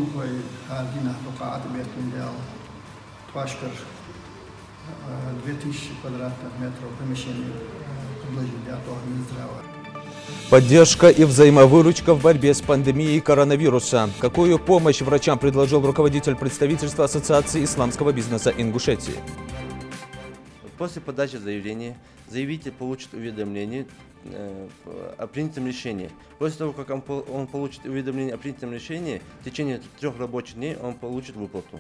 Сухой, Дина Фукаат, Бетундел, Твашкар, 2000 квадратных метров помещений предложили для того Минздрава. Поддержка и взаимовыручка в борьбе с пандемией коронавируса. Какую помощь врачам предложил руководитель представительства Ассоциации исламского бизнеса Ингушетии? После подачи заявления заявитель получит уведомление о принятом решении. После того, как он получит уведомление о принятом решении, в течение 3 рабочих дней он получит выплату.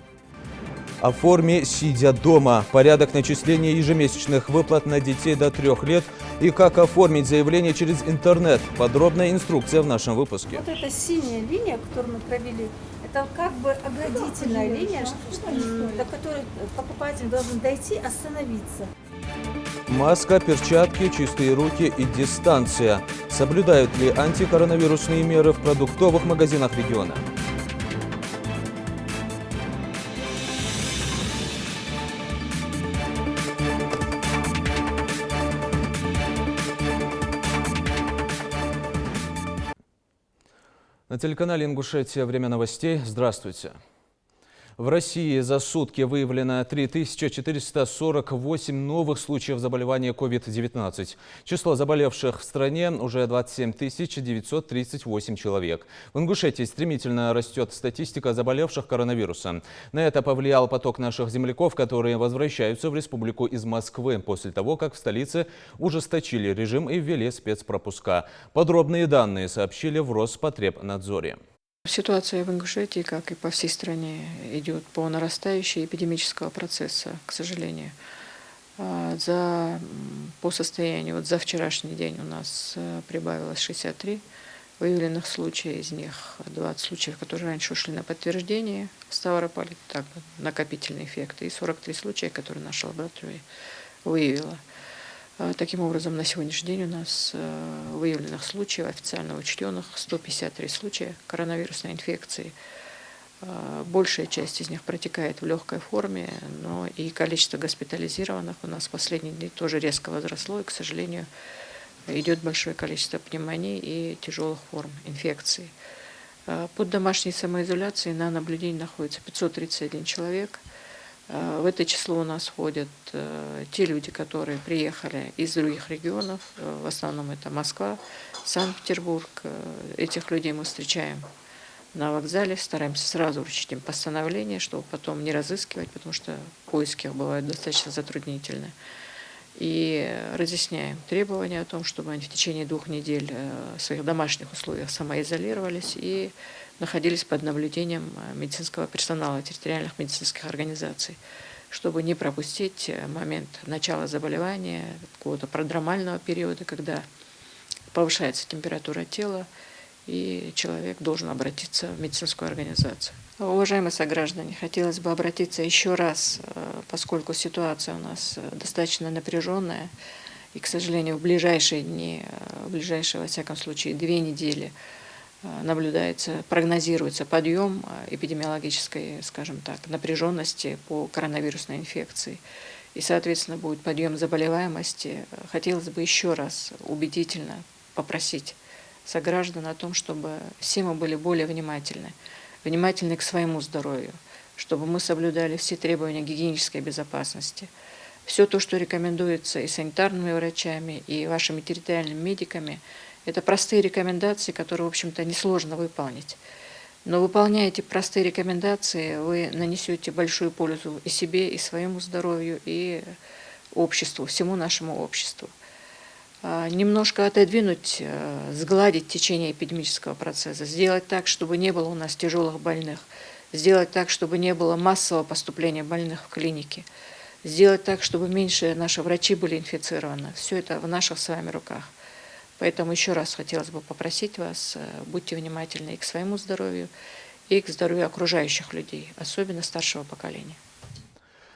О форме «Сидя дома», порядок начисления ежемесячных выплат на детей до 3 лет и как оформить заявление через интернет. Подробная инструкция в нашем выпуске. Вот эта синяя линия, которую мы провели, это как бы оградительная линия, до которой покупатель должен дойти, остановиться. Маска, перчатки, чистые руки и дистанция. Соблюдают ли антикоронавирусные меры в продуктовых магазинах региона? На телеканале «Ингушетия. Время новостей». Здравствуйте. В России за сутки выявлено 3448 новых случаев заболевания COVID-19. Число заболевших в стране уже 27 938 человек. В Ингушетии стремительно растет статистика заболевших коронавирусом. На это повлиял поток наших земляков, которые возвращаются в республику из Москвы после того, как в столице ужесточили режим и ввели спецпропуска. Подробные данные сообщили в Роспотребнадзоре. Ситуация в Ингушетии, как и по всей стране, идет по нарастающей эпидемического процесса, к сожалению. По состоянию, за вчерашний день у нас прибавилось 63 выявленных случая, из них 20 случаев, которые раньше ушли на подтверждение в Ставрополе, так, накопительный эффект, и 43 случая, которые наша лаборатория выявила. Таким образом, на сегодняшний день у нас выявленных случаев, официально учтенных, 153 случая коронавирусной инфекции. Большая часть из них протекает в легкой форме, но и количество госпитализированных у нас в последние дни тоже резко возросло, и, к сожалению, идет большое количество пневмоний и тяжелых форм инфекции. Под домашней самоизоляцией на наблюдении находится 531 человек. В это число у нас входят те люди, которые приехали из других регионов, в основном это Москва, Санкт-Петербург. Этих людей мы встречаем на вокзале, стараемся сразу вручить им постановление, чтобы потом не разыскивать, потому что поиски бывают достаточно затруднительны. И разъясняем требования о том, чтобы они в течение 2 недель в своих домашних условиях самоизолировались и находились под наблюдением медицинского персонала территориальных медицинских организаций, чтобы не пропустить момент начала заболевания, какого-то продромального периода, когда повышается температура тела, и человек должен обратиться в медицинскую организацию. Уважаемые сограждане, хотелось бы обратиться еще раз, поскольку ситуация у нас достаточно напряженная, и, к сожалению, в ближайшие дни, в ближайшие, во всяком случае, 2 недели прогнозируется подъем эпидемиологической, скажем так, напряженности по коронавирусной инфекции. И, соответственно, будет подъем заболеваемости. Хотелось бы еще раз убедительно попросить сограждан о том, чтобы все мы были более внимательны к своему здоровью, чтобы мы соблюдали все требования гигиенической безопасности. Все то, что рекомендуется и санитарными врачами, и вашими территориальными медиками, это простые рекомендации, которые, в общем-то, несложно выполнить. Но выполняя эти простые рекомендации, вы нанесете большую пользу и себе, и своему здоровью, и обществу, всему нашему обществу. Немножко отодвинуть, сгладить течение эпидемического процесса, сделать так, чтобы не было у нас тяжелых больных, сделать так, чтобы не было массового поступления больных в клиники, сделать так, чтобы меньше наши врачи были инфицированы. Все это в наших с вами руках. Поэтому еще раз хотелось бы попросить вас, будьте внимательны и к своему здоровью, и к здоровью окружающих людей, особенно старшего поколения.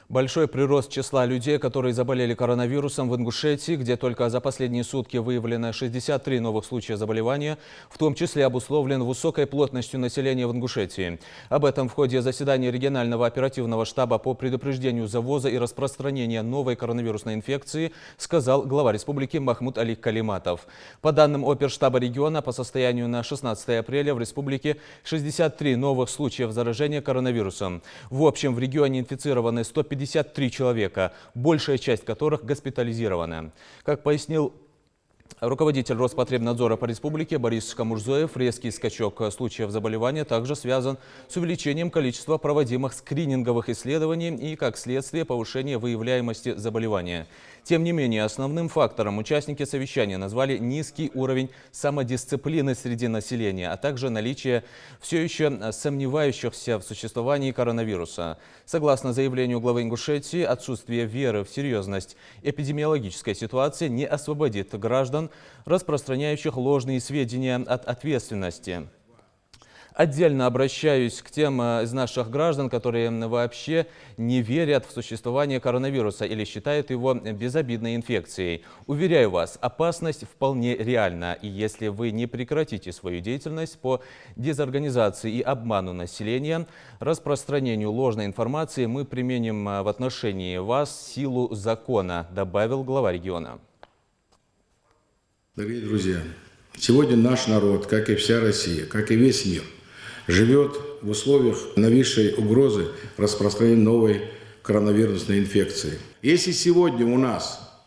Большой прирост числа людей, которые заболели коронавирусом в Ингушетии, где только за последние сутки выявлено 63 новых случая заболевания, в том числе обусловлен высокой плотностью населения в Ингушетии. Об этом в ходе заседания регионального оперативного штаба по предупреждению завоза и распространения новой коронавирусной инфекции сказал глава республики Махмуд Али Калиматов. По данным оперштаба региона, по состоянию на 16 апреля в республике 63 новых случаев заражения коронавирусом. В общем, в регионе инфицированы 153 человека, большая часть которых госпитализирована. Как пояснил руководитель Роспотребнадзора по республике Борис Камурзоев, резкий скачок случаев заболевания также связан с увеличением количества проводимых скрининговых исследований и, как следствие, повышение выявляемости заболевания. Тем не менее, основным фактором участники совещания назвали низкий уровень самодисциплины среди населения, а также наличие все еще сомневающихся в существовании коронавируса. Согласно заявлению главы Ингушетии, отсутствие веры в серьезность эпидемиологической ситуации не освободит граждан, распространяющих ложные сведения, от ответственности. Отдельно обращаюсь к тем из наших граждан, которые вообще не верят в существование коронавируса или считают его безобидной инфекцией. Уверяю вас, опасность вполне реальна. И если вы не прекратите свою деятельность по дезорганизации и обману населения, распространению ложной информации, мы применим в отношении вас силу закона, добавил глава региона. Дорогие друзья, сегодня наш народ, как и вся Россия, как и весь мир, живет в условиях нависшей угрозы распространения новой коронавирусной инфекции. Если сегодня у нас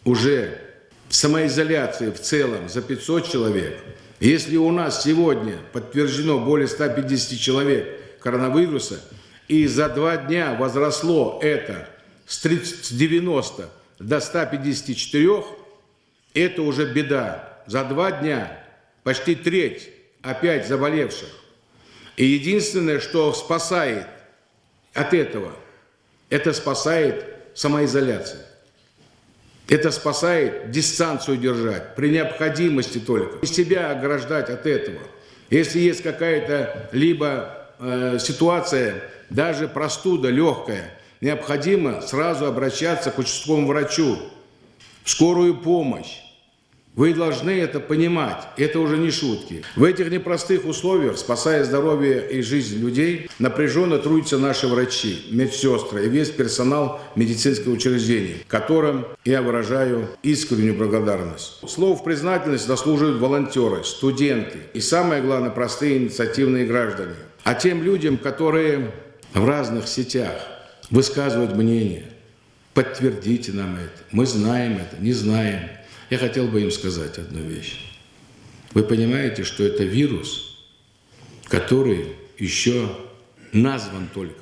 уже самоизоляция в целом за 500 человек, если у нас сегодня подтверждено более 150 человек коронавируса, и за 2 дня возросло это с 90 до 154, это уже беда. За 2 дня почти треть опять заболевших. И единственное, что спасает от этого, это спасает самоизоляция. Это спасает дистанцию держать, при необходимости только. И себя ограждать от этого. Если есть какая-то либо ситуация, даже простуда легкая, необходимо сразу обращаться к участковому врачу, в скорую помощь. Вы должны это понимать, это уже не шутки. В этих непростых условиях, спасая здоровье и жизнь людей, напряженно трудятся наши врачи, медсестры и весь персонал медицинского учреждения, которым я выражаю искреннюю благодарность. Слов признательности заслуживают волонтеры, студенты и, самое главное, простые инициативные граждане. А тем людям, которые в разных сетях высказывают мнение, подтвердите нам это, мы знаем это, не знаем. Я хотел бы им сказать одну вещь. Вы понимаете, что это вирус, который еще назван только.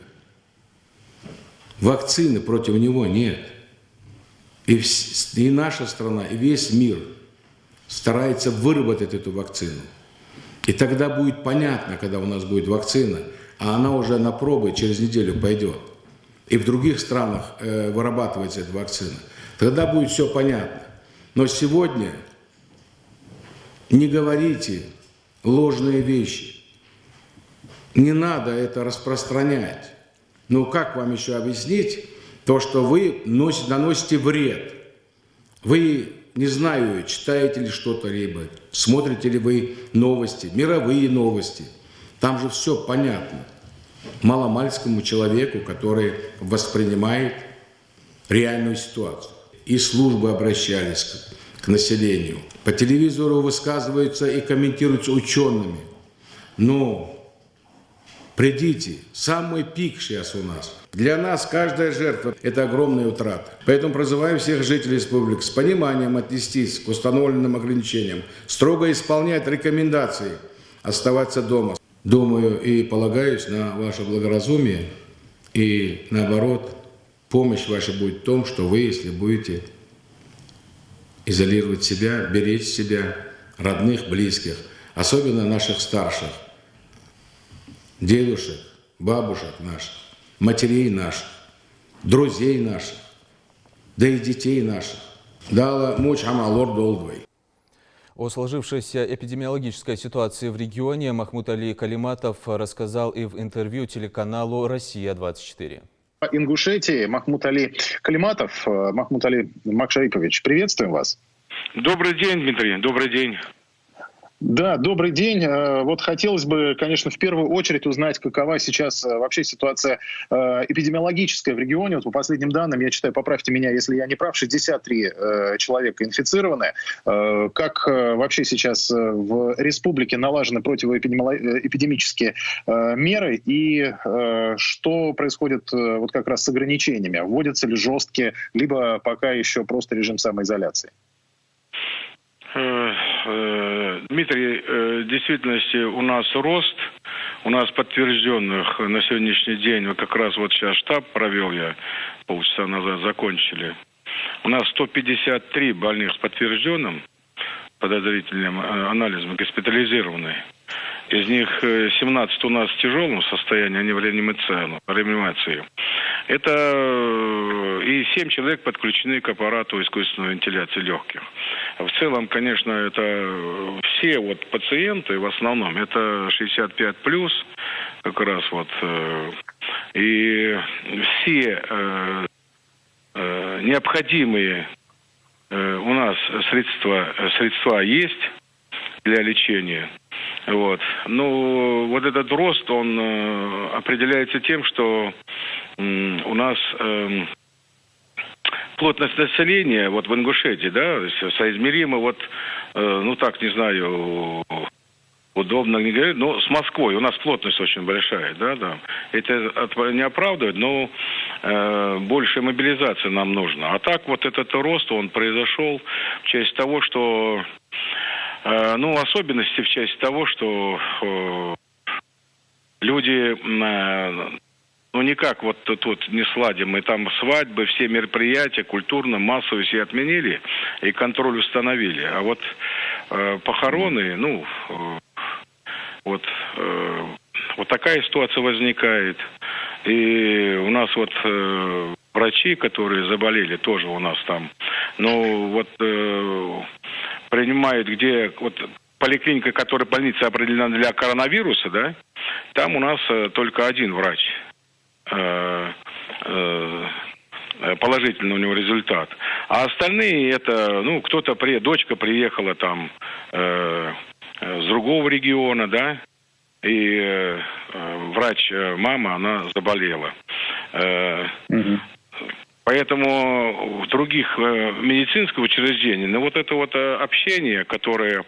Вакцины против него нет. И наша страна, и весь мир старается выработать эту вакцину. И тогда будет понятно, когда у нас будет вакцина, а она уже на пробы через неделю пойдет. И в других странах вырабатывается эта вакцина. Тогда будет все понятно. Но сегодня не говорите ложные вещи. Не надо это распространять. Ну как вам еще объяснить то, что вы наносите вред? Вы, не знаю, читаете ли что-то, либо смотрите ли вы новости, мировые новости. Там же все понятно. Маломальскому человеку, который воспринимает реальную ситуацию. И службы обращались к населению. По телевизору высказываются и комментируются учеными. Но придите, самый пик сейчас у нас. Для нас каждая жертва – это огромная утрата. Поэтому призываю всех жителей республики с пониманием отнестись к установленным ограничениям, строго исполнять рекомендации, оставаться дома. Думаю и полагаюсь на ваше благоразумие и, наоборот, помощь ваша будет в том, что вы, если будете изолировать себя, беречь себя, родных, близких, особенно наших старших, дедушек, бабушек наших, матерей наших, друзей наших, да и детей наших. Дала муч амалор долдвой. О сложившейся эпидемиологической ситуации в регионе Махмуд Али Калиматов рассказал и в интервью телеканалу «Россия-24». Ингушетии Махмуд Али Калиматов. Махмуд Али Макшарипович, приветствуем вас. Добрый день, Дмитрий, добрый день. Да, добрый день. Вот хотелось бы, конечно, в первую очередь узнать, какова сейчас вообще ситуация эпидемиологическая в регионе. Вот по последним данным, я читаю, поправьте меня, если я не прав, 63 человека инфицированы. Как вообще сейчас в республике налажены противоэпидемические меры и что происходит вот как раз с ограничениями? Вводятся ли жесткие, либо пока еще просто режим самоизоляции? Дмитрий, в действительности у нас рост, у нас подтвержденных на сегодняшний день, вот как раз вот сейчас штаб провел я, полчаса назад закончили. У нас 153 больных с подтвержденным подозрительным анализом, госпитализированные. Из них 17 у нас в тяжелом состоянии, они в реанимации. Это и 7 человек подключены к аппарату искусственной вентиляции легких. В целом, конечно, это все вот пациенты, в основном, это 65+, как раз вот. И все необходимые у нас средства есть для лечения. Вот. Но вот этот рост, он определяется тем, что у нас плотность населения вот в Ингушетии, да, соизмеримо вот, ну так, не знаю, удобно не говорить, но с Москвой у нас плотность очень большая, да. Это не оправдывает, но больше мобилизации нам нужно. А так вот этот рост, он произошел в части того, что особенности в части того, что люди, никак вот тут не сладим. Мы там свадьбы, все мероприятия культурно, массово все отменили и контроль установили. А вот похороны, вот такая ситуация возникает. И у нас вот врачи, которые заболели, тоже у нас там, принимают, где вот поликлиника, которая больница определена для коронавируса, да, там у нас только один врач. Положительный у него результат. А остальные это, кто-то дочка приехала там с другого региона, да, и врач, мама, она заболела. Поэтому в других медицинских учреждениях, вот это вот общение, которое,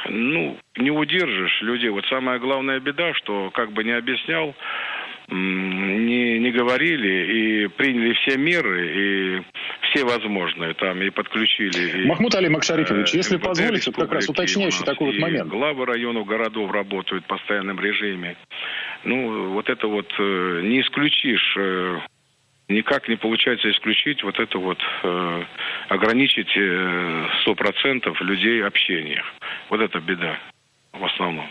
не удержишь людей. Вот самая главная беда, что как бы не объяснял, не говорили и приняли все меры, и все возможные там, и подключили. Махмуд Али Макшарипович, если позволите, как раз уточняющий такой вот момент. Главы районов, городов работают в постоянном режиме. Вот это вот не исключишь, никак не получается исключить вот это вот, ограничить 100% людей общения. Вот это беда в основном.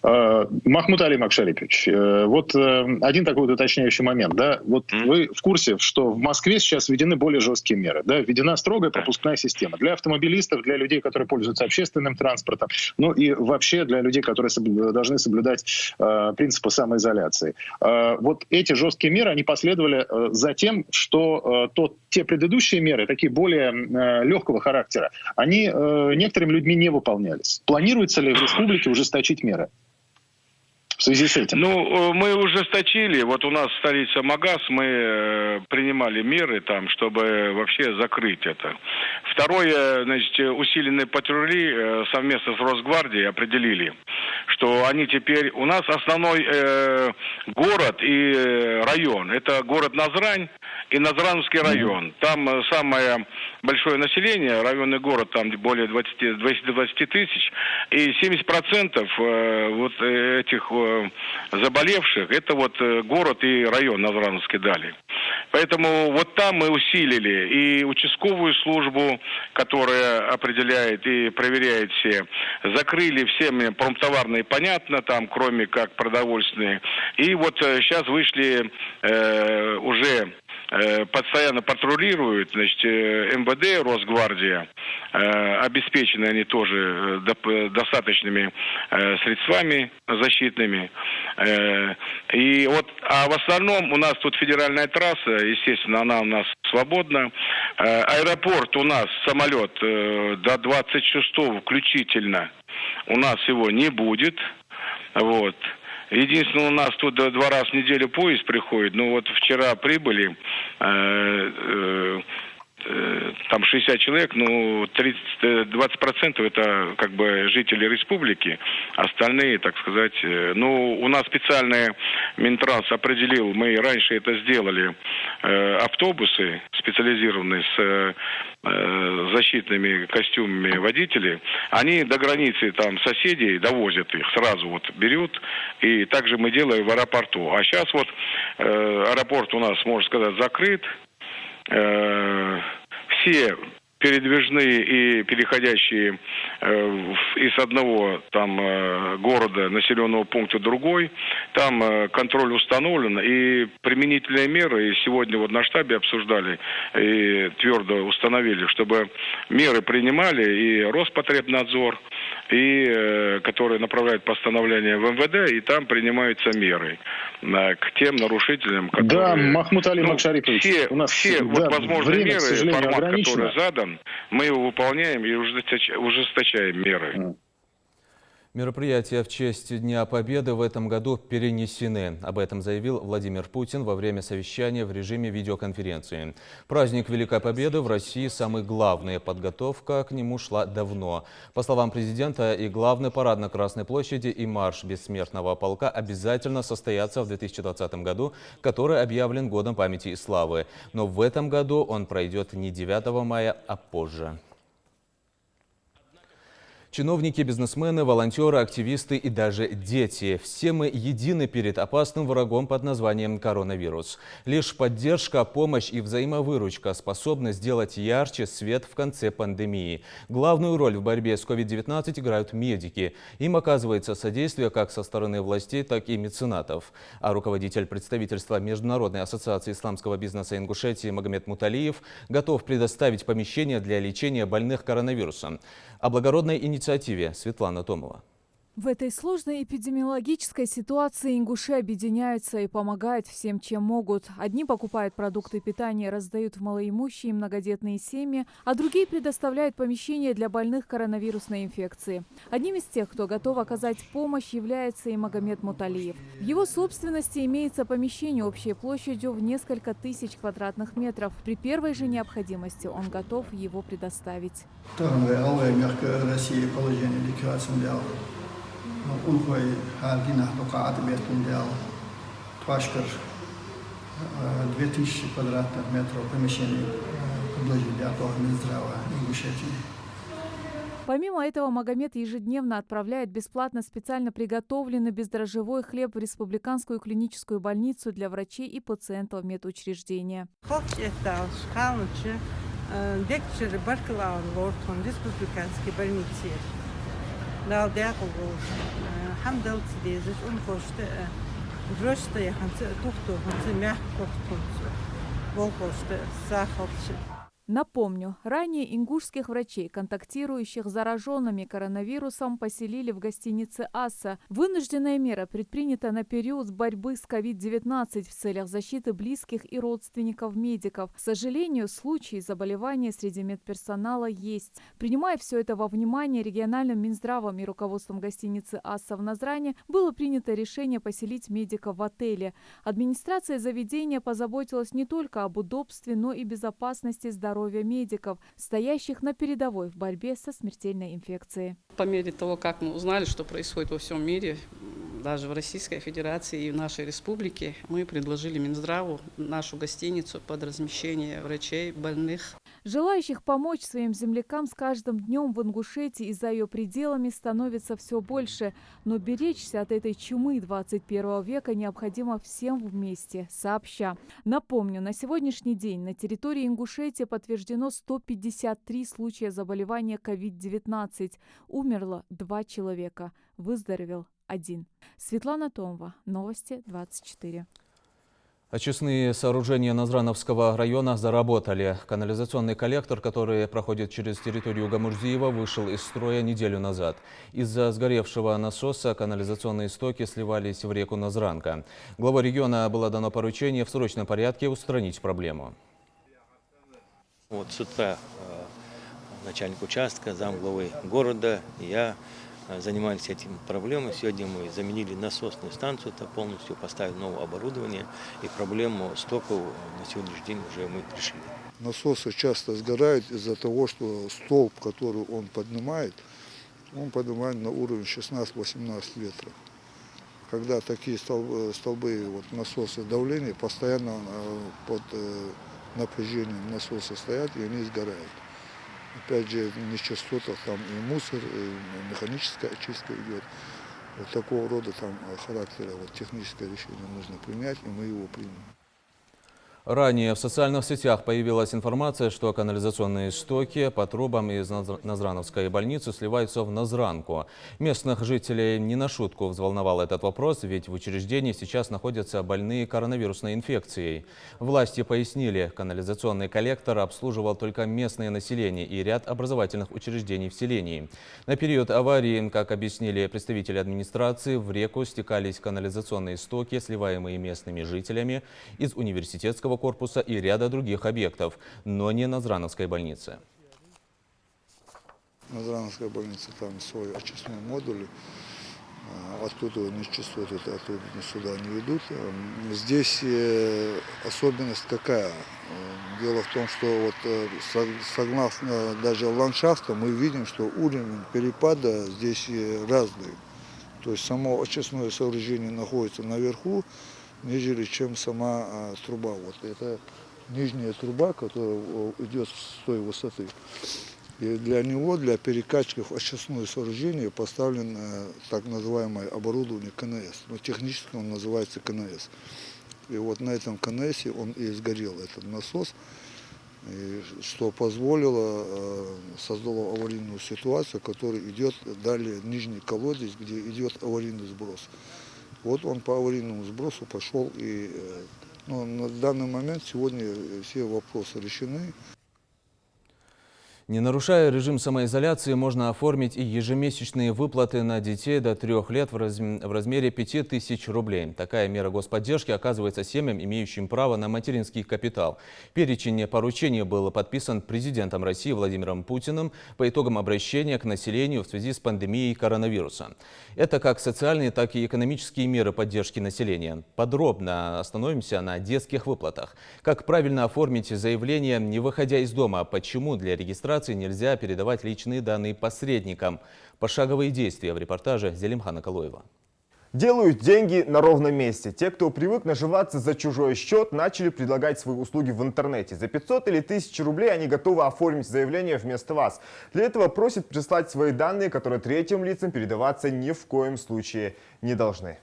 Махмуд Али Макшарипович, вот один такой вот уточняющий момент, да, вот вы в курсе, что в Москве сейчас введены более жесткие меры, да, введена строгая пропускная система для автомобилистов, для людей, которые пользуются общественным транспортом, и вообще для людей, которые должны соблюдать принципы самоизоляции. Вот эти жесткие меры, они последовали за тем, что те предыдущие меры, такие более легкого характера, они некоторыми людьми не выполнялись. Планируется ли в республике ужесточить меры в связи с этим? Мы ужесточили. Вот у нас столица Магаз, мы принимали меры там, чтобы вообще закрыть это. Второе, усиленные патрули совместно с Росгвардией определили, что они теперь... У нас основной город и район. Это город Назрань и Назрановский район. Там самое большое население, районный город, там более 20 тысяч. И 70% вот этих заболевших, это вот город и район Назрановский дали. Поэтому вот там мы усилили и участковую службу, которая определяет и проверяет все. Закрыли все промтоварные, понятно, там, кроме как продовольственные. И вот сейчас вышли уже постоянно патрулируют, значит, МВД, Росгвардия, обеспечены они тоже достаточными средствами защитными. И вот, а в основном у нас тут федеральная трасса, естественно, она у нас свободна. Аэропорт у нас, самолет до 26-го включительно у нас его не будет. Вот. Единственное, у нас тут 2 раза в неделю поезд приходит. Ну вот вчера прибыли, там 60 человек, ну 20% это как бы жители республики, остальные, так сказать, ну у нас специальный Минтранс определил, мы раньше это сделали, автобусы специализированные с защитными костюмами водителей, они до границы там соседей довозят их, сразу вот берут, и также мы делаем в аэропорту. А сейчас вот аэропорт у нас, можно сказать, закрыт. Все передвижные и переходящие из одного там города, населенного пункта в другой, там контроль установлен, и применительные меры, и сегодня вот на штабе обсуждали, и твердо установили, чтобы меры принимали и Роспотребнадзор, и которые направляют постановление в МВД, и там принимаются меры к тем нарушителям, которые... Да, Махмуд Али Макшарипович, все, у нас все да, вот возможные время, меры, к сожалению, формат, ограничено. который задан, мы его выполняем и ужесточаем меры. Мероприятия в честь Дня Победы в этом году перенесены. Об этом заявил Владимир Путин во время совещания в режиме видеоконференции. Праздник Великой Победы в России самый главный. Подготовка к нему шла давно. По словам президента, и главный парад на Красной площади, и марш Бессмертного полка обязательно состоятся в 2020 году, который объявлен Годом памяти и славы. Но в этом году он пройдет не 9 мая, а позже. Чиновники, бизнесмены, волонтеры, активисты и даже дети. Все мы едины перед опасным врагом под названием коронавирус. Лишь поддержка, помощь и взаимовыручка способны сделать ярче свет в конце пандемии. Главную роль в борьбе с COVID-19 играют медики. Им оказывается содействие как со стороны властей, так и меценатов. А руководитель представительства Международной ассоциации исламского бизнеса Ингушетии Магомед Муталиев готов предоставить помещение для лечения больных коронавирусом. О благородной инициативе Светлана Томова. В этой сложной эпидемиологической ситуации ингуши объединяются и помогают всем, чем могут. Одни покупают продукты питания, раздают в малоимущие и многодетные семьи, а другие предоставляют помещения для больных коронавирусной инфекцией. Одним из тех, кто готов оказать помощь, является и Магомед Муталиев. В его собственности имеется помещение общей площадью в несколько тысяч квадратных метров. При первой же необходимости он готов его предоставить. Унхой Хардина Букаат Бетундел Твашкар 2000 квадратных метров помещений предложили для того Минздрава Ингушетии. Помимо этого, Магомед ежедневно отправляет бесплатно специально приготовленный бездрожжевой хлеб в республиканскую клиническую больницу для врачей и пациентов медучреждения. Напомню, ранее ингушских врачей, контактирующих с зараженными коронавирусом, поселили в гостинице «Асса». Вынужденная мера предпринята на период борьбы с COVID-19 в целях защиты близких и родственников медиков. К сожалению, случаи заболевания среди медперсонала есть. Принимая все это во внимание, региональным Минздравом и руководством гостиницы «Асса» в Назране было принято решение поселить медиков в отеле. Администрация заведения позаботилась не только об удобстве, но и безопасности здоровья медиков, стоящих на передовой в борьбе со смертельной инфекцией. По мере того, как мы узнали, что происходит во всем мире, даже в Российской Федерации и в нашей республике, мы предложили Минздраву нашу гостиницу под размещение врачей, больных. Желающих помочь своим землякам с каждым днем в Ингушетии и за ее пределами становится все больше. Но беречься от этой чумы 21 века необходимо всем вместе, сообща. Напомню, на сегодняшний день на территории Ингушетии подтверждено 153 случая заболевания COVID-19. Умерло 2 человека, выздоровел 1. Светлана Томова, Новости 24. Очистные сооружения Назрановского района заработали. Канализационный коллектор, который проходит через территорию Гамурзиева, вышел из строя неделю назад. Из-за сгоревшего насоса канализационные стоки сливались в реку Назранка. Главой региона было дано поручение в срочном порядке устранить проблему. Вот с утра начальник участка, замглавы города и я занимались этим проблемой. Сегодня мы заменили насосную станцию, это полностью поставили новое оборудование, и проблему стоков на сегодняшний день уже мы решили. Насосы часто сгорают из-за того, что столб, который он поднимает на уровень 16-18 метров. Когда такие столбы насоса давления постоянно под напряжением насоса стоят, и они сгорают. Опять же, в нечистотах там и мусор, и механическая очистка идет. Вот такого рода там характера техническое решение нужно принять, и мы его примем. Ранее в социальных сетях появилась информация, что канализационные стоки по трубам из Назрановской больницы сливаются в Назранку. Местных жителей не на шутку взволновал этот вопрос, ведь в учреждении сейчас находятся больные коронавирусной инфекцией. Власти пояснили, канализационный коллектор обслуживал только местное население и ряд образовательных учреждений в селении. На период аварии, как объяснили представители администрации, в реку стекались канализационные стоки, сливаемые местными жителями из университетского корпуса и ряда других объектов, но не Назрановской больницы. Назрановская больница, там свой очистной модуль, оттуда нечистоты оттуда сюда не ведут. Здесь особенность какая? Дело в том, что согласно даже ландшафту мы видим, что уровень перепада здесь разный. То есть само очистное сооружение находится наверху, нежели чем сама труба. Это нижняя труба, которая идет с той высоты. И для него, для перекачки в очистное сооружение поставлено так называемое оборудование КНС. Но технически он называется КНС. И на этом КНСе он и сгорел, этот насос, что создало аварийную ситуацию, которая идет далее нижний колодец, где идет аварийный сброс. Он по аварийному сбросу пошел, и на данный момент сегодня все вопросы решены. Не нарушая режим самоизоляции, можно оформить и ежемесячные выплаты на детей до 3 лет в размере 5000 рублей. Такая мера господдержки оказывается семьям, имеющим право на материнский капитал. Перечень поручений был подписан президентом России Владимиром Путиным по итогам обращения к населению в связи с пандемией коронавируса. Это как социальные, так и экономические меры поддержки населения. Подробно остановимся на детских выплатах. Как правильно оформить заявление, не выходя из дома, почему для регистрации нельзя передавать личные данные посредникам. Пошаговые действия в репортаже Зелимхана Калоева. Делают деньги на ровном месте. Те, кто привык наживаться за чужой счет, начали предлагать свои услуги в интернете. За 500 или 1000 рублей они готовы оформить заявление вместо вас. Для этого просят прислать свои данные, которые третьим лицам передаваться ни в коем случае не должны.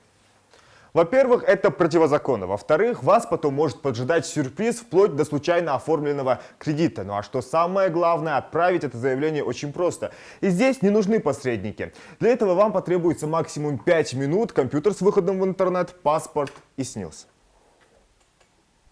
Во-первых, это противозаконно. Во-вторых, вас потом может поджидать сюрприз вплоть до случайно оформленного кредита. Ну а что самое главное, отправить это заявление очень просто. И здесь не нужны посредники. Для этого вам потребуется максимум 5 минут, компьютер с выходом в интернет, паспорт и СНИЛС.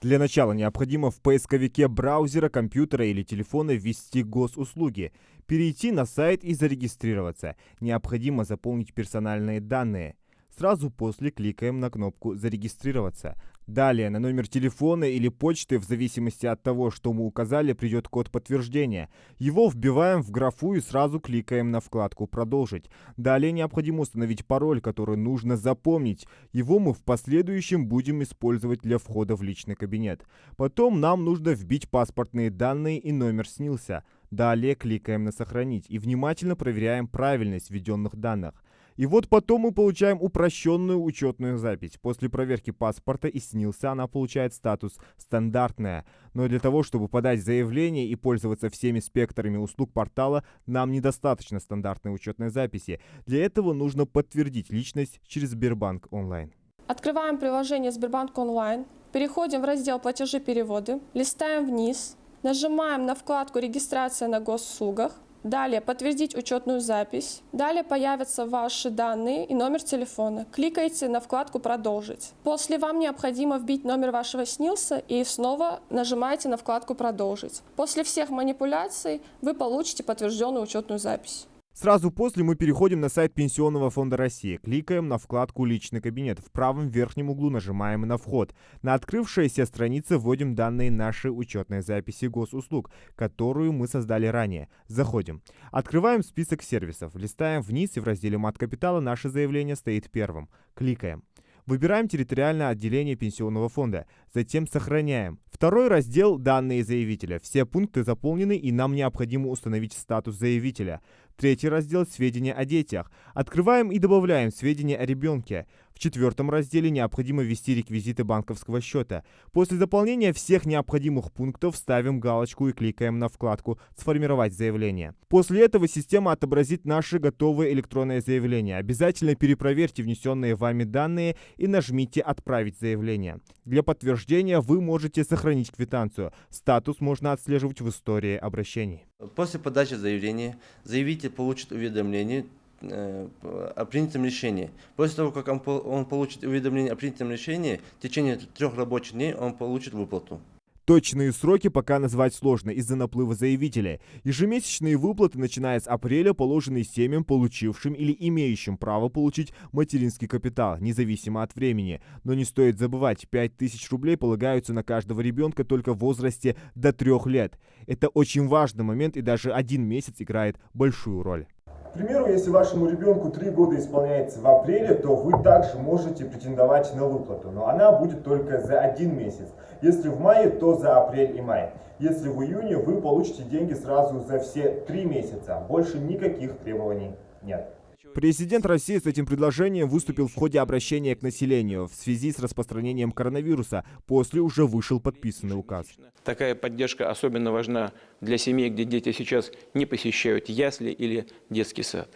Для начала необходимо в поисковике браузера, компьютера или телефона ввести госуслуги, перейти на сайт и зарегистрироваться. Необходимо заполнить персональные данные. Сразу после кликаем на кнопку «Зарегистрироваться». Далее на номер телефона или почты, в зависимости от того, что мы указали, придет код подтверждения. Его вбиваем в графу и сразу кликаем на вкладку «Продолжить». Далее необходимо установить пароль, который нужно запомнить. Его мы в последующем будем использовать для входа в личный кабинет. Потом нам нужно вбить паспортные данные и номер СНИЛСа. Далее кликаем на «Сохранить» и внимательно проверяем правильность введенных данных. И потом мы получаем упрощенную учетную запись. После проверки паспорта и СНИЛСа она получает статус «стандартная». Но для того, чтобы подать заявление и пользоваться всеми спектрами услуг портала, нам недостаточно стандартной учетной записи. Для этого нужно подтвердить личность через Сбербанк онлайн. Открываем приложение Сбербанк онлайн, переходим в раздел «Платежи-переводы», листаем вниз, нажимаем на вкладку «Регистрация на госуслугах», Далее подтвердить учетную запись. Далее появятся ваши данные и номер телефона. Кликайте на вкладку «Продолжить». После вам необходимо вбить номер вашего СНИЛСа и снова нажимаете на вкладку «Продолжить». После всех манипуляций вы получите подтвержденную учетную запись. Сразу после мы переходим на сайт Пенсионного фонда России, кликаем на вкладку «Личный кабинет». В правом верхнем углу нажимаем на «Вход». На открывшейся странице вводим данные нашей учетной записи госуслуг, которую мы создали ранее. Заходим. Открываем список сервисов, листаем вниз и в разделе «Мат капитала» наше заявление стоит первым. Кликаем. Выбираем территориальное отделение Пенсионного фонда, затем сохраняем. Второй раздел «Данные заявителя». Все пункты заполнены и нам необходимо установить статус заявителя. Третий раздел «Сведения о детях». Открываем и добавляем сведения о ребенке. В четвертом разделе необходимо ввести реквизиты банковского счета. После заполнения всех необходимых пунктов ставим галочку и кликаем на вкладку «Сформировать заявление». После этого система отобразит наше готовое электронное заявление. Обязательно перепроверьте внесенные вами данные и нажмите «Отправить заявление». Для подтверждения вы можете сохранить квитанцию. Статус можно отслеживать в истории обращений. После подачи заявления заявитель получит уведомление о принятом решении. После того, как он получит уведомление о принятом решении, в течение 3 рабочих дней он получит выплату. Точные сроки пока назвать сложно из-за наплыва заявителей. Ежемесячные выплаты, начиная с апреля, положены семьям, получившим или имеющим право получить материнский капитал, независимо от времени. Но не стоит забывать, 5000 рублей полагаются на каждого ребенка только в возрасте до 3 лет. Это очень важный момент, и даже 1 месяц играет большую роль. К примеру, если вашему ребенку 3 года исполняется в апреле, то вы также можете претендовать на выплату, но она будет только за 1 месяц. Если в мае, то за апрель и май. Если в июне, вы получите деньги сразу за все 3 месяца. Больше никаких требований нет. Президент России с этим предложением выступил в ходе обращения к населению в связи с распространением коронавируса. После уже вышел подписанный указ. Такая поддержка особенно важна для семей, где дети сейчас не посещают ясли или детский сад.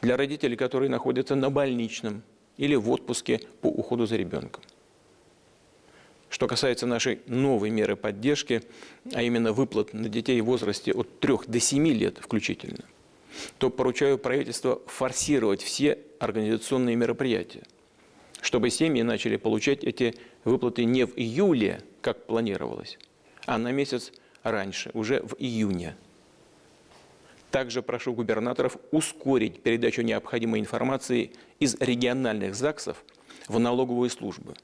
Для родителей, которые находятся на больничном или в отпуске по уходу за ребенком. Что касается нашей новой меры поддержки, а именно выплат на детей в возрасте от 3 до 7 лет включительно, то поручаю правительству форсировать все организационные мероприятия, чтобы семьи начали получать эти выплаты не в июле, как планировалось, а на месяц раньше, уже в июне. Также прошу губернаторов ускорить передачу необходимой информации из региональных ЗАГСов в налоговые службы.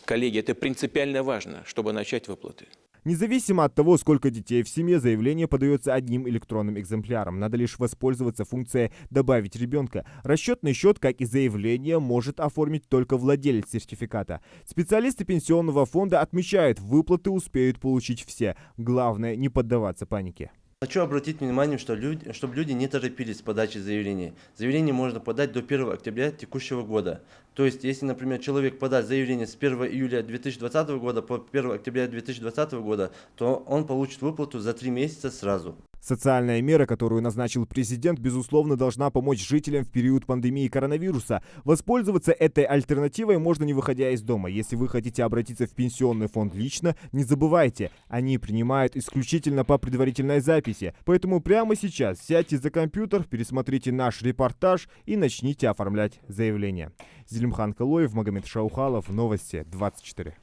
Коллеги, это принципиально важно, чтобы начать выплаты. Независимо от того, сколько детей в семье, заявление подается одним электронным экземпляром. Надо лишь воспользоваться функцией «Добавить ребенка». Расчетный счет, как и заявление, может оформить только владелец сертификата. Специалисты Пенсионного фонда отмечают, выплаты успеют получить все. Главное, не поддаваться панике. Хочу обратить внимание, чтобы люди не торопились с подачей заявления. Заявление можно подать до 1 октября текущего года. То есть, если, например, человек подаст заявление с 1 июля 2020 года по 1 октября 2020 года, то он получит выплату за 3 месяца сразу. Социальная мера, которую назначил президент, безусловно, должна помочь жителям в период пандемии коронавируса. Воспользоваться этой альтернативой можно, не выходя из дома. Если вы хотите обратиться в пенсионный фонд лично, не забывайте, они принимают исключительно по предварительной записи. Поэтому прямо сейчас сядьте за компьютер, пересмотрите наш репортаж и начните оформлять заявление. Зелимхан Калоев, Магомед Шаухалов, Новости 24.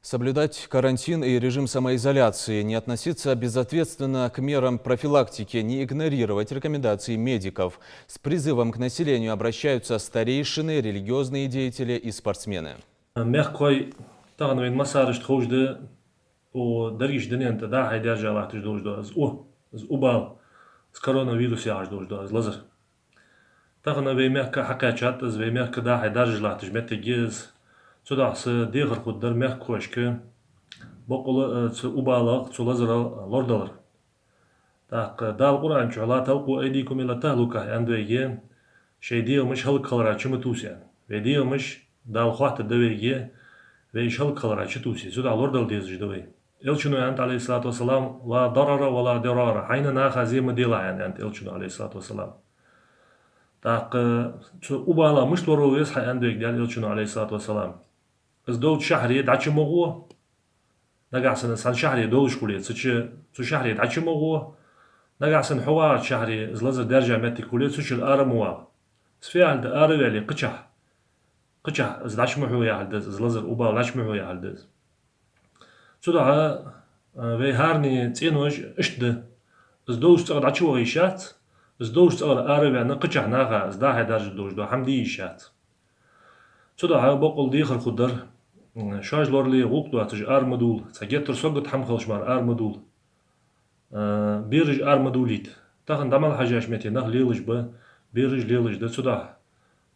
Соблюдать карантин и режим самоизоляции, не относиться безответственно к мерам профилактики, не игнорировать рекомендации медиков. С призывом к населению обращаются старейшины, религиозные деятели и спортсмены. Сюда с дегар куддар мех кошки, бокола с убалах, цулазра лордалар. Так дал Куран чула тауку айдикум ила талука андвеге, шейдио мش هل كلرا чмутуся. Ведио мش дал хват давеге, вейш هل كلرا чтуся. Сюда лордал дезждовей. Элчуну ант алейхиссалату вассалам ла дарара вала дирара. Хайна наха зима дилаян ант элчуну алейхиссалату вассалам. Так убала мش тору вес хай андвег дал элчуну алейхиссалату вассалам. Сдол шахри дачи могу, нагасана сан шахри долж кулет, сучи шахри дачи могу, نقعسن حوار شهري زلزر درجة متي كولي سوشل أرموا سفيال دا أروالي قشح زلاش محو يعلدز زلزر أوبا لاش محو يعلدز سودا في هارني تينوش اشد زدوش تقعد عشو غيشات زدوش تقعد أروالي نقشح ناغا زداها درجة دوش دو حمدي يشات سودا بقول ديخر خدر شاج لورلي غوق دو اتج أرمدول ساجتر سوقت حمخلش مار أرمدول بيرج أرمدوليت تاخن دمال حاجاش متي نخ ليلج با بيرج ليلج ده سودا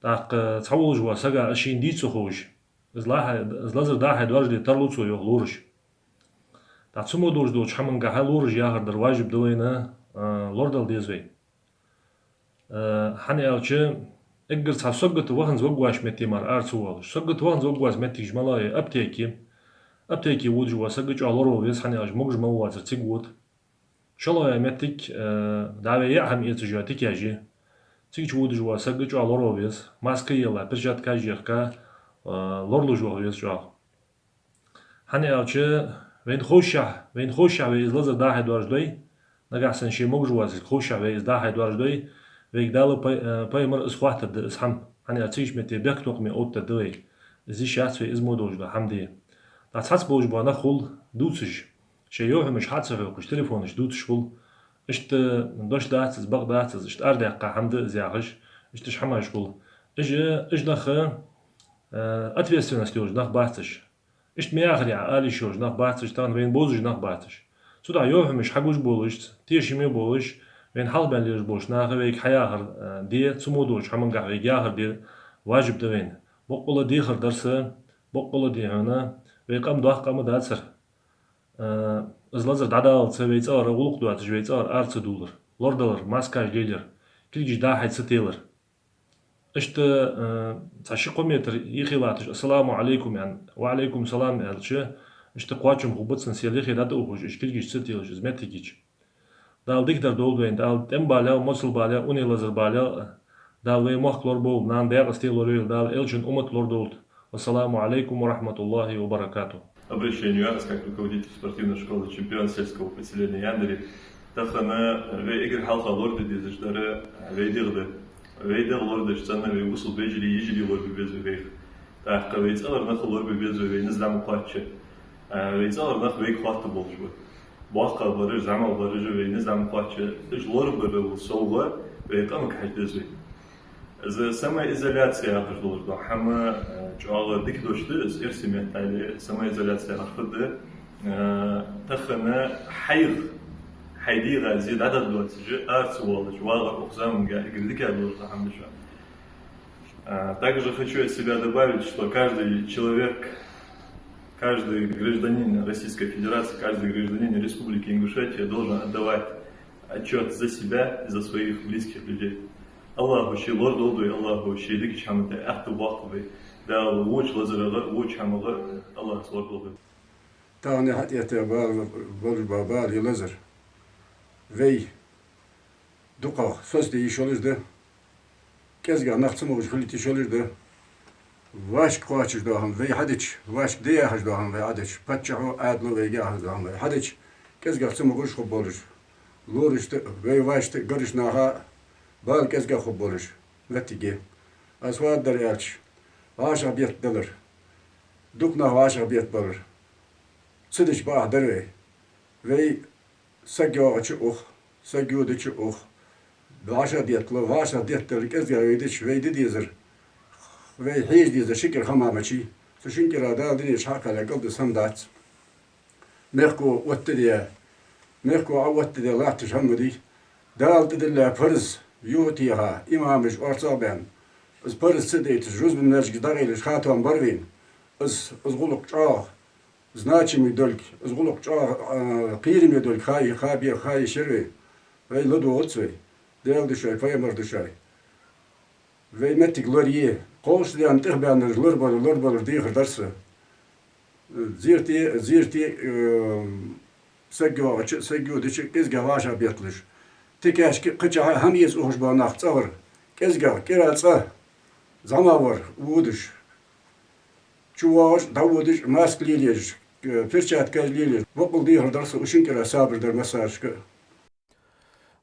تاق تصولج وا ساقا اشين ديتسو خوش زلازر داحي دوارج دي ترلوتسو يوغ لورج تاق سمو دوش دوش حمن قاها لورج ياغر در واجب دوينا لوردال ديزوي حاني اوچه اگر سوقت وغن زوقواش متي مار ارسو والش سوقت وغن زوقواز متي جمالاي ابتيكي ووج وا ساقج علورو ويس حاني اوج مغج موازر تيقوت شلون متك دعوة يعهم يتجاتك يجي تيجي وود جوا سجل على روبيس ماسكي يلا برجات كاجيخكا لورلو جوا ويس جوا هني أوشة وين خوشة ويز لازر داهي دوارج دوي نقعسن شي موج جوا خوشة ويز داهي دوارج دوي ويك دالو باي مر اسخوات د اسحم هني أتيج متي بيكتوق مي اوت دوي زي شات في ازمو دوج دو حمدي تحس بوج بو نخول دوتسج شي يوم مش حادثة في وقش تليفونش دوت شغل اشت دوش داتس بق داتس اشت اردقة حمد زياغش اشت شحما شغل اش نخ ответственность نخ باتش اشت مياخري عالي شوج نخ باتش تان وين بوزج نخ باتش سودا يوم مش حقوش بولش تيش مي بولش وين حال بليش بولش ناخ ويك حياخر دي سمودوش حمن قاع ويك ياخر دي واجب دوين بقول دي خر درس بقول دي هنا ويقام دوخ قام داتسر زلازر دادال سويت اور غلق دوات جويت اور ارت دولر لوردلر ماسكاج ليلر كلجي داحد ستيلر اشت تاشي قوميتر يخيلاتش السلام عليكم يعني وعليكم السلام الش اشت قواچم غوبتسن سيليخي داد اوج اش كلجي ستيلر زمتيجيج دال ديكتر دولوين دال تمبالا موسل بالا اوني لازر بالا دال وي مخلور بول نان داغ ستيلر دال الجن امت лордолт السلام عليكم ورحمة الله وبركاته. Обращение ЮАРС как руководитель спортивной школы чемпион сельского поселения Яндери. Тахана вейгер халха лорды дезештары вейдер лорды штаны вей усул бежили ежели лорды безу вейх. Тахка вейцалар нах лорды безу вей низлам қуатчы. Вейцалар нах вей қуатты болжу. Баққа бары жамал бары жу вей низлам қуатчы. Тыш лорды бары солға вей қамық хайтез вей. Самоизоляция أخذ حما جوال ديك دوشتس إرسمت على самоизоляция أخذ تخنا حيديغا زيد عدد دوت أرس والله جوال أقسام قردك على الحمد لله. Также хочу от себя добавить, что каждый человек, каждый гражданин Российской Федерации, каждый гражданин Республики Ингушетия должен отдавать отчет за себя и за своих близких людей. الله شيء لورد أودي الله شيء ذيك شامته أحد واقبي ده ووش لزرقة ووش حمقة الله لورد أودي. تاني حتى يتبار بار يلزر في دقة سوستي يشولش ده كذا نختم وش خليتي شولش ده واش قواتش دهان في حدش واش ديه حش دهان في حدش بتشعو عدلو في جاه دهان في حدش كذا نختم وش خبولش لورش في واش تقرش نها بال كذا خبولش لتيجي أسواد درياتش واش أبيت دلر دكنا واش أبيت بلر صدش باه دروي في سجوا أشوف سجوا دشوف واش أبيت لو واش أبيت دلر كذا يدش في ديزر في حيج ديزر شكل خمامشي فشنكر هذا دنيا شاكا لقلد سندات ميركو وتدي ميركو عوتدي لا تشمدي دال تدل فرز يوتيها إمامش أرصابين از فرز سديت جزء من نرجع داريلش خاتم بروين از غلق جاه значи ми дольк згулок قيرم يدول خاي خابير خاي شروي وي لدو отцвей دел душай файмар душай وي متك لوريه قوس دي انتخ بان لور ديخ درس زيرتي سجوا دش كزغا واشا بيتلش تكاش قچا هم يز اوش باناخ صور كزغا كراصا زماور وودش чуваш даводиш масклилиш перчатка лилиш вокул дихр дарсы ушинкера сабрдер массажка.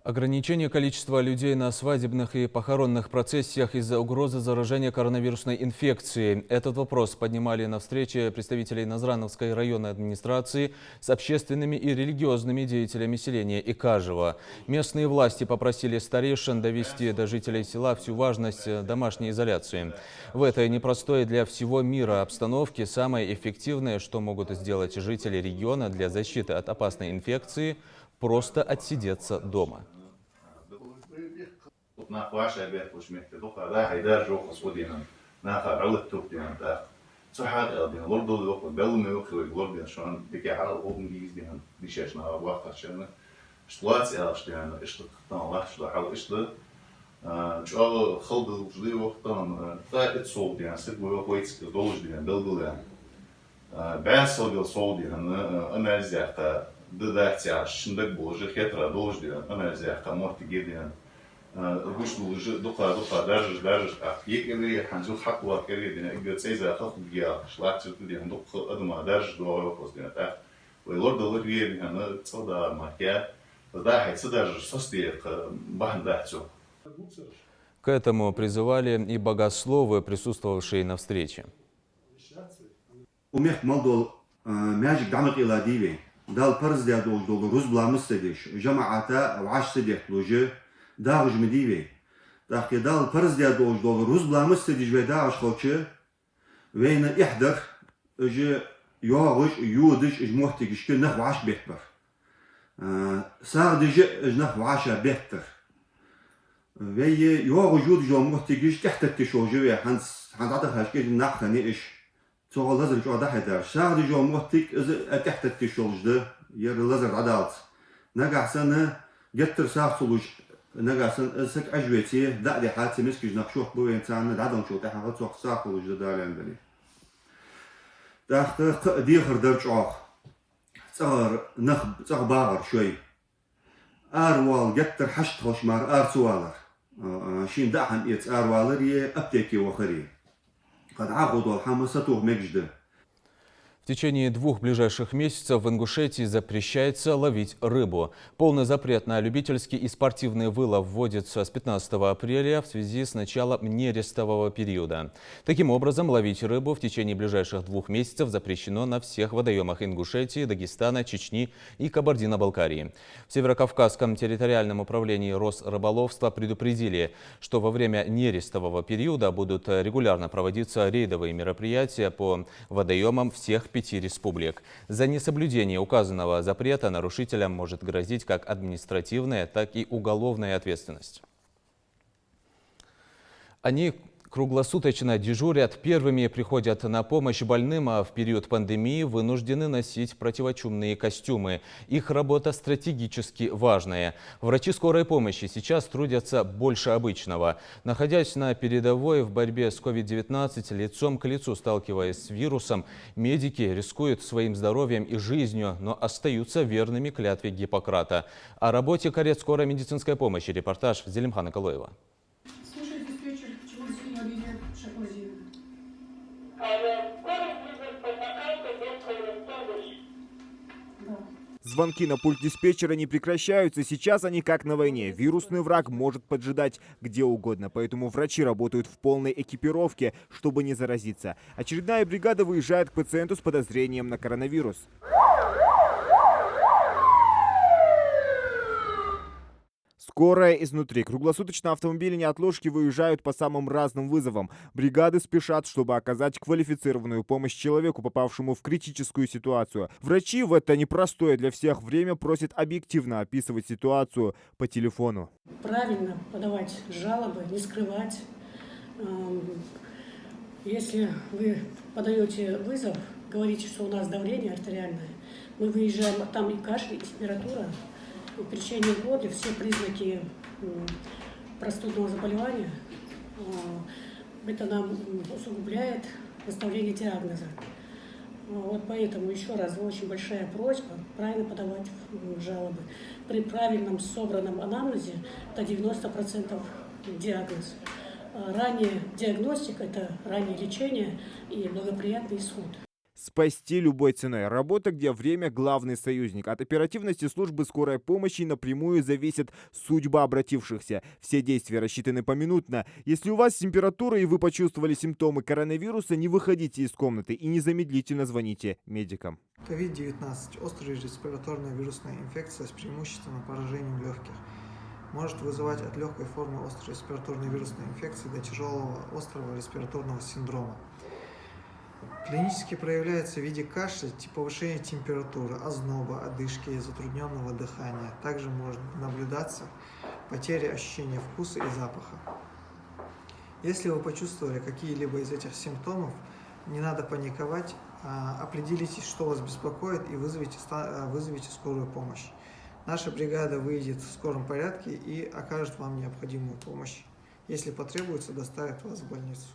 Ограничение количества людей на свадебных и похоронных процессиях из-за угрозы заражения коронавирусной инфекцией. Этот вопрос поднимали на встрече представителей Назрановской районной администрации с общественными и религиозными деятелями селения Икажево. Местные власти попросили старейшин довести до жителей села всю важность домашней изоляции. В этой непростой для всего мира обстановке самое эффективное, что могут сделать жители региона для защиты от опасной инфекции – просто отсидеться дома. дедакция шындык болжы хетра должды анализа каморты геден вышло уже духа даже как екерли ханжу хакуа кереден игцейза хакугия шлакчу ден дух адма даже дуа постен так лорд лоргер на цода макя да хайцы даже состех бандацу. К этому призывали и богословы, присутствовавшие на встрече. Умех молдол мяжик дамык иладиве. دال پرز داد دول روز بلامس سدیش جماعتا وعش سدیح لوجه داغج مدیوی داخل دال پرز داد دول روز بلامس سدیش و داغش خوچه وین احدر اجه یاغش یودش اج محتیگش که نخ وعش بهتر ساعدش اج نخ وعش بهتر وی یاغش یودش جو محتیگش تحت تشوجه و هنس عطا هشکه نخ نیش تقول لازم جو ده هذا شاهد جو موتيك إذا تحت التشولج ده ير لازم عدالت نجح سنة جتر ساعة صلوج نجح سنة سك أجوتي ده دي حادثة مسكج نخشوح بو إنسان ده عدم شو تحت هتصوح ساعة صلوج ده دار عندني ده دي خردرج آخ صار صار باغر شوي أروال جتر حشت خوش مار أرسوالر شين ده هم يت أروالر يه أبتكي وخري В течение 2 ближайших месяцев в Ингушетии запрещается ловить рыбу. Полный запрет на любительский и спортивный вылов вводится с 15 апреля в связи с началом нерестового периода. Таким образом, ловить рыбу в течение ближайших 2 месяцев запрещено на всех водоемах Ингушетии, Дагестана, Чечни и Кабардино-Балкарии. В Северокавказском территориальном управлении Росрыболовства предупредили, что во время нерестового периода будут регулярно проводиться рейдовые мероприятия по водоемам всех 5 республик. За несоблюдение указанного запрета нарушителям может грозить как административная, так и уголовная ответственность. Они круглосуточно дежурят, первыми приходят на помощь больным, а в период пандемии вынуждены носить противочумные костюмы. Их работа стратегически важная. Врачи скорой помощи сейчас трудятся больше обычного. Находясь на передовой в борьбе с COVID-19, лицом к лицу сталкиваясь с вирусом, медики рискуют своим здоровьем и жизнью, но остаются верными клятве Гиппократа. О работе карет скорой медицинской помощи репортаж Зелимхана Калоева. Звонки на пульт диспетчера не прекращаются. Сейчас они как на войне. Вирусный враг может поджидать где угодно. Поэтому врачи работают в полной экипировке, чтобы не заразиться. Очередная бригада выезжает к пациенту с подозрением на коронавирус. Скорая изнутри. Круглосуточно автомобили неотложки выезжают по самым разным вызовам. Бригады спешат, чтобы оказать квалифицированную помощь человеку, попавшему в критическую ситуацию. Врачи в это непростое для всех время просят объективно описывать ситуацию по телефону. Правильно подавать жалобы, не скрывать. Если вы подаете вызов, говорите, что у нас давление артериальное, мы выезжаем, там и кашель, и температура. Перечение в горле, все признаки простудного заболевания, это нам усугубляет выставление диагноза. Вот поэтому еще раз очень большая просьба правильно подавать жалобы. При правильном собранном анамнезе это 90% диагноз. Ранняя диагностика – это раннее лечение и благоприятный исход. Спасти любой ценой. Работа, где время – главный союзник. От оперативности службы скорой помощи напрямую зависит судьба обратившихся. Все действия рассчитаны поминутно. Если у вас температура и вы почувствовали симптомы коронавируса, не выходите из комнаты и незамедлительно звоните медикам. COVID-19 – острая респираторная вирусная инфекция с преимущественным поражением легких. Может вызывать от легкой формы острой респираторной вирусной инфекции до тяжелого острого респираторного синдрома. Клинически проявляется в виде кашля, повышения температуры, озноба, одышки и затрудненного дыхания. Также может наблюдаться потеря ощущения вкуса и запаха. Если вы почувствовали какие-либо из этих симптомов, не надо паниковать, определитесь, что вас беспокоит, и вызовите скорую помощь. Наша бригада выйдет в скором порядке и окажет вам необходимую помощь. Если потребуется, доставит вас в больницу.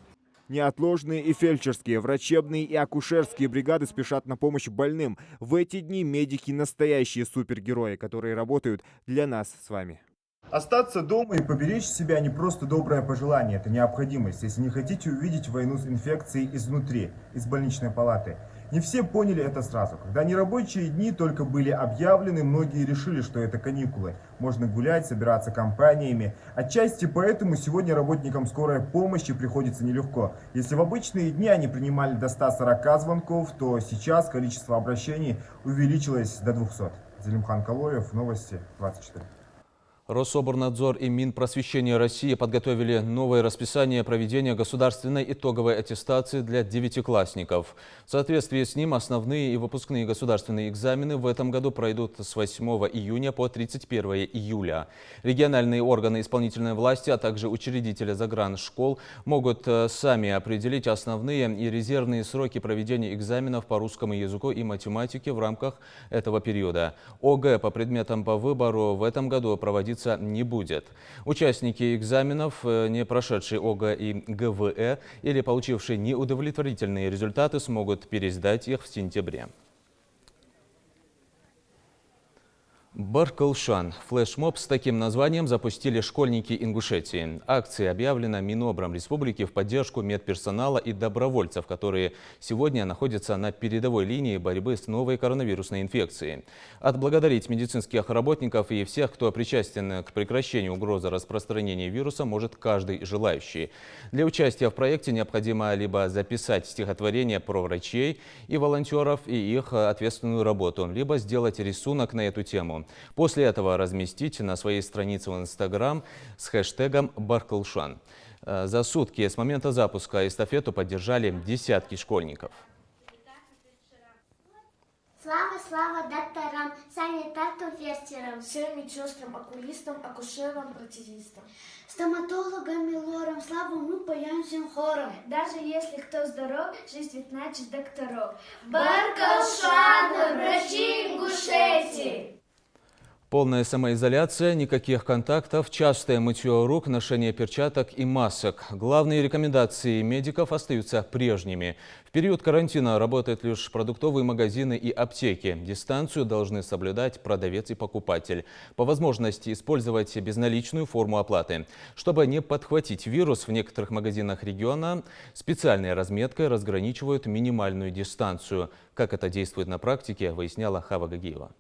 Неотложные и фельдшерские, врачебные и акушерские бригады спешат на помощь больным. В эти дни медики – настоящие супергерои, которые работают для нас с вами. Остаться дома и поберечь себя не просто доброе пожелание, это необходимость, если не хотите увидеть войну с инфекцией изнутри, из больничной палаты. Не все поняли это сразу. Когда нерабочие дни только были объявлены, многие решили, что это каникулы. Можно гулять, собираться компаниями. Отчасти поэтому сегодня работникам скорой помощи приходится нелегко. Если в обычные дни они принимали до 140 звонков, то сейчас количество обращений увеличилось до 200. Зелимхан Калоев, Новости 24. Рособорнадзор и Минпросвещения России подготовили новое расписание проведения государственной итоговой аттестации для девятиклассников. В соответствии с ним основные и выпускные государственные экзамены в этом году пройдут с 8 июня по 31 июля. Региональные органы исполнительной власти, а также учредители заграншкол могут сами определить основные и резервные сроки проведения экзаменов по русскому языку и математике в рамках этого периода. ОГЭ по предметам по выбору в этом году проводится не будет. Участники экзаменов, не прошедшие ОГЭ и ГВЭ или получившие неудовлетворительные результаты, смогут пересдать их в сентябре. Баркалшан. Флешмоб с таким названием запустили школьники Ингушетии. Акция объявлена Минобром республики в поддержку медперсонала и добровольцев, которые сегодня находятся на передовой линии борьбы с новой коронавирусной инфекцией. Отблагодарить медицинских работников и всех, кто причастен к прекращению угрозы распространения вируса, может каждый желающий. Для участия в проекте необходимо либо записать стихотворение про врачей и волонтеров и их ответственную работу, либо сделать рисунок на эту тему. После этого разместить на своей странице в Инстаграм с хэштегом «Баркалшан». За сутки с момента запуска эстафету поддержали десятки школьников. Слава, слава докторам, санитарам, фельдшерам, всем медсестрам, окулистам, акушерам, протезистам, стоматологам и лорам, славу мы поем всем хором. Даже если кто здоров, жизнь ведь значит докторов. Баркалшан, врачи Ингушетии! Полная самоизоляция, никаких контактов, частое мытье рук, ношение перчаток и масок. Главные рекомендации медиков остаются прежними. В период карантина работают лишь продуктовые магазины и аптеки. Дистанцию должны соблюдать продавец и покупатель. По возможности использовать безналичную форму оплаты. Чтобы не подхватить вирус, в некоторых магазинах региона специальной разметкой разграничивают минимальную дистанцию. Как это действует на практике, выясняла Хава Гагиева.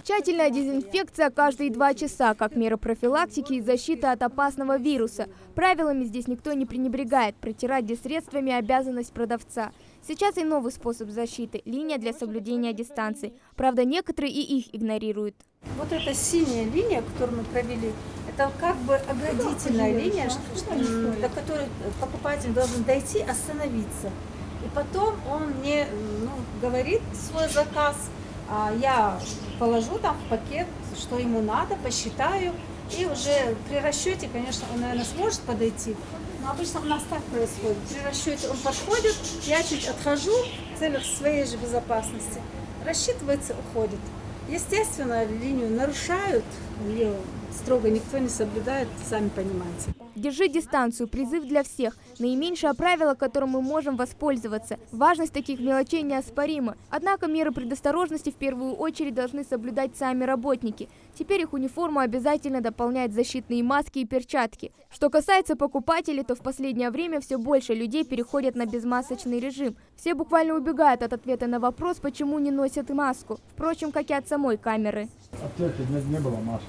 Тщательная дезинфекция каждые 2 часа, как мера профилактики и защиты от опасного вируса. Правилами здесь никто не пренебрегает. Протирать дезсредствами – обязанность продавца. Сейчас и новый способ защиты – линия для соблюдения дистанции. Правда, некоторые и их игнорируют. Вот эта синяя линия, которую мы провели, это как бы оградительная линия, до которой покупатель должен дойти, остановиться. И потом он мне говорит свой заказ, я положу там в пакет, что ему надо, посчитаю. И уже при расчете, конечно, он, наверное, сможет подойти. Но обычно у нас так происходит. При расчете он подходит, я чуть отхожу в целях своей же безопасности. Рассчитывается, уходит. Естественно, линию нарушают, ее строго никто не соблюдает, сами понимаете. Держи дистанцию – призыв для всех. Наименьшее правило, которым мы можем воспользоваться. Важность таких мелочей неоспорима. Однако меры предосторожности в первую очередь должны соблюдать сами работники. Теперь их униформу обязательно дополняют защитные маски и перчатки. Что касается покупателей, то в последнее время все больше людей переходят на безмасочный режим. Все буквально убегают от ответа на вопрос, почему не носят маску. Впрочем, как и от самой камеры. Аптеки не было маски.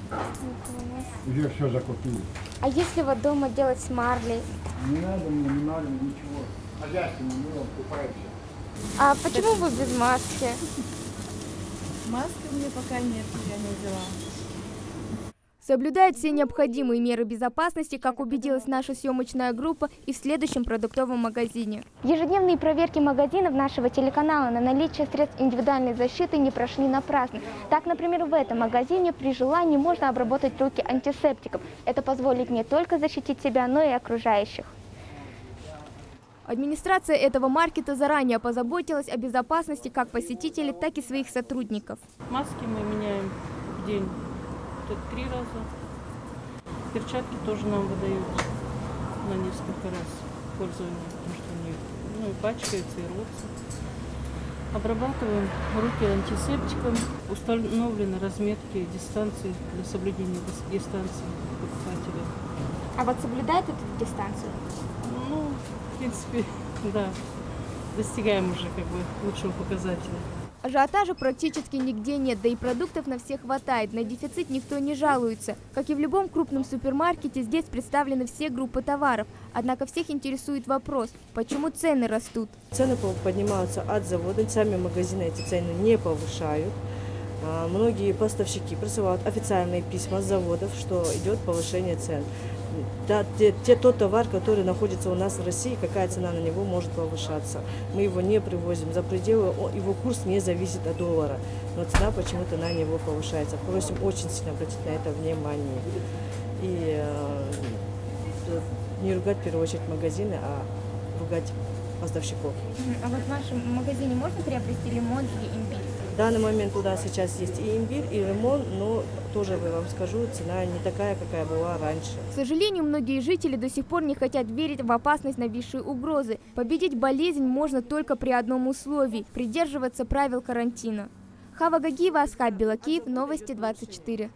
Уже все закупили. А если вот дома делать с марлей? Не надо мне, не надо ничего. Хозяйственным мылом купаемся. А почему вы без маски? Маски у меня пока нет, я не взяла. Соблюдают все необходимые меры безопасности, как убедилась наша съемочная группа и в следующем продуктовом магазине. Ежедневные проверки магазинов нашего телеканала на наличие средств индивидуальной защиты не прошли напрасно. Так, например, в этом магазине при желании можно обработать руки антисептиком. Это позволит не только защитить себя, но и окружающих. Администрация этого маркета заранее позаботилась о безопасности как посетителей, так и своих сотрудников. Маски мы меняем в день 3 раза. Перчатки тоже нам выдают на несколько раз пользования, потому что они и пачкаются, и рвутся. Обрабатываем руки антисептиком. Установлены разметки дистанции для соблюдения дистанции покупателя. А вот соблюдает эту дистанцию? Ну, в принципе, да. Достигаем уже лучшего показателя. Ажиотажа практически нигде нет, да и продуктов на всех хватает. На дефицит никто не жалуется. Как и в любом крупном супермаркете, здесь представлены все группы товаров. Однако всех интересует вопрос, почему цены растут. Цены поднимаются от завода, сами магазины эти цены не повышают. Многие поставщики присылают официальные письма с заводов, что идет повышение цен. Да, тот товар, который находится у нас в России, какая цена на него может повышаться. Мы его не привозим за пределы, его курс не зависит от доллара, но цена почему-то на него повышается. Просим очень сильно обратить на это внимание. И не ругать в первую очередь магазины, а ругать поставщиков. А вот в вашем магазине можно приобрести лимон или имбирь? В данный момент туда сейчас есть и имбирь, и лимон, но тоже, я вам скажу, цена не такая, какая была раньше. К сожалению, многие жители до сих пор не хотят верить в опасность нависшей угрозы. Победить болезнь можно только при одном условии – придерживаться правил карантина. Хава Гагиева, Асхаб Белакиев, Новости 24.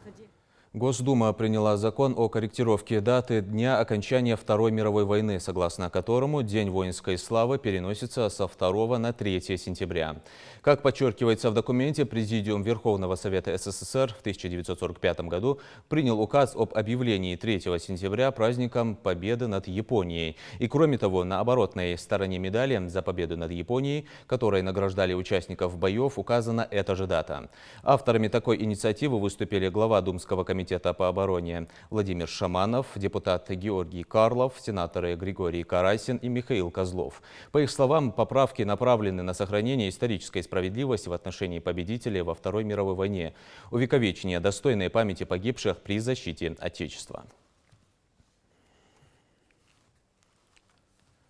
Госдума приняла закон о корректировке даты дня окончания Второй мировой войны, согласно которому День воинской славы переносится со 2 на 3 сентября. Как подчеркивается в документе, Президиум Верховного Совета СССР в 1945 году принял указ об объявлении 3 сентября праздником Победы над Японией. И кроме того, на оборотной стороне медали за победу над Японией, которой награждали участников боев, указана эта же дата. Авторами такой инициативы выступили глава Думского комитета по обороне Владимир Шаманов, депутат Георгий Карлов, сенаторы Григорий Карасин и Михаил Козлов. По их словам, поправки направлены на сохранение исторической справедливости в отношении победителей во Второй мировой войне, увековечение достойной памяти погибших при защите Отечества.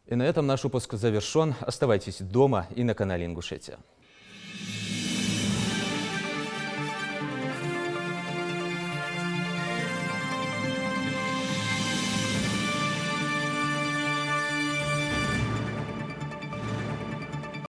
И на этом наш выпуск завершен. Оставайтесь дома и на канале Ингушетия.